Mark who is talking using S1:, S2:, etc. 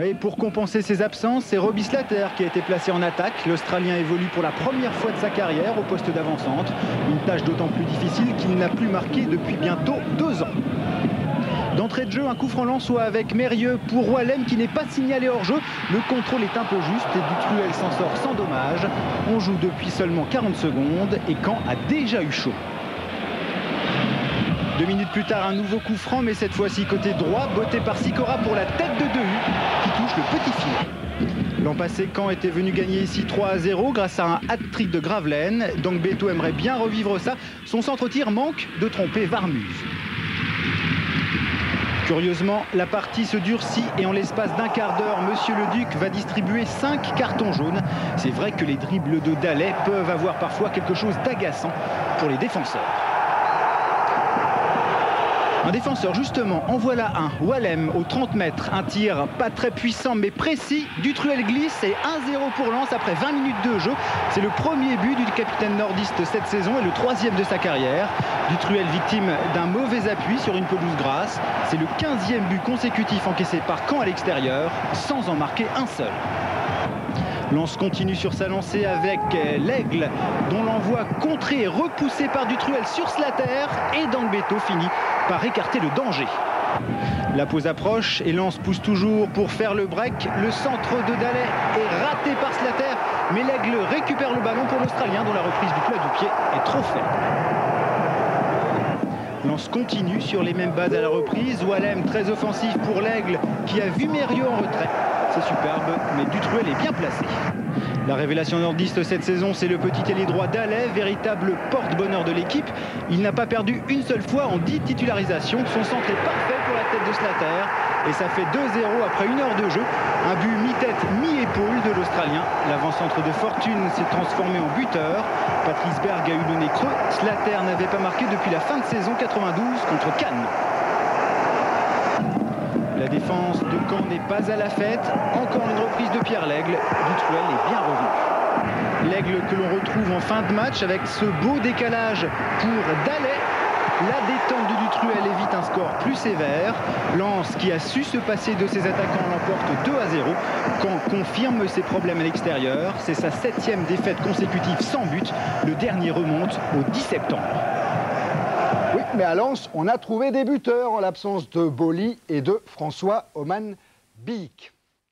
S1: Et pour compenser ses absences, c'est Robbie Slater qui a été placé en attaque. L'Australien évolue pour la première fois de sa carrière au poste d'avant-centre. Une tâche d'autant plus difficile qu'il n'a plus marqué depuis bientôt 2 ans. D'entrée de jeu, un coup franc lensois avec Mérieux pour Wallem qui n'est pas signalé hors jeu. Le contrôle est un peu juste et Dutruel s'en sort sans dommage. On joue depuis seulement 40 secondes et Caen a déjà eu chaud. 2 minutes plus tard, un nouveau coup franc, mais cette fois-ci côté droit, botté par Sicora pour la tête de Dehu, qui touche le petit filet. L'an passé, Caen était venu gagner ici 3-0 grâce à un hat-trick de Gravelaine. Donc Beto aimerait bien revivre ça. Son centre-tir manque de tromper Varmuse. Curieusement, la partie se durcit et en l'espace d'un quart d'heure, Monsieur Leduc va distribuer 5 cartons jaunes. C'est vrai que les dribbles de Dallet peuvent avoir parfois quelque chose d'agaçant pour les défenseurs. Un défenseur justement, en voilà un. Wallem au 30 mètres, un tir pas très puissant mais précis. Dutruel glisse et 1-0 pour Lens après 20 minutes de jeu. C'est le premier but du capitaine nordiste cette saison et le 3e de sa carrière. Dutruel victime d'un mauvais appui sur une pelouse grasse. C'est le 15e but consécutif encaissé par Caen à l'extérieur, sans en marquer un seul. Lens continue sur sa lancée avec l'Aigle, dont l'envoi contré et repoussé par Dutruel sur Slater. Et Beto finit par écarter le danger. La pause approche et Lens pousse toujours pour faire le break. Le centre de Dallet est raté par Slater, mais l'Aigle récupère le ballon pour l'Australien dont la reprise du plat du pied est trop faible. Lens continue sur les mêmes bases à la reprise. Wallem très offensif pour l'Aigle qui a vu Mérieux en retrait. C'est superbe, mais Dutruel est bien placé. La révélation nordiste cette saison, c'est le petit ailier droit Dallet, véritable porte-bonheur de l'équipe. Il n'a pas perdu une seule fois en 10 titularisations. Son centre est parfait pour la tête de Slater. Et ça fait 2-0 après 1 heure de jeu. Un but mi-tête, mi-épaule de l'Australien. L'avant-centre de fortune s'est transformé en buteur. Patrice Berg a eu le nez creux. Slater n'avait pas marqué depuis la fin de saison 92 contre Cannes. La défense de Caen n'est pas à la fête. Encore une reprise de Pierre Lègle. Dutruel est bien revenu. Lègle que l'on retrouve en fin de match avec ce beau décalage pour Dallet. La détente de Dutruel évite un score plus sévère. Lens qui a su se passer de ses attaquants l'emporte 2-0. Caen confirme ses problèmes à l'extérieur. C'est sa 7e défaite consécutive sans but. Le dernier remonte au 10 septembre.
S2: Oui, mais à Lens, on a trouvé des buteurs en l'absence de Boly et de François Oman Biik.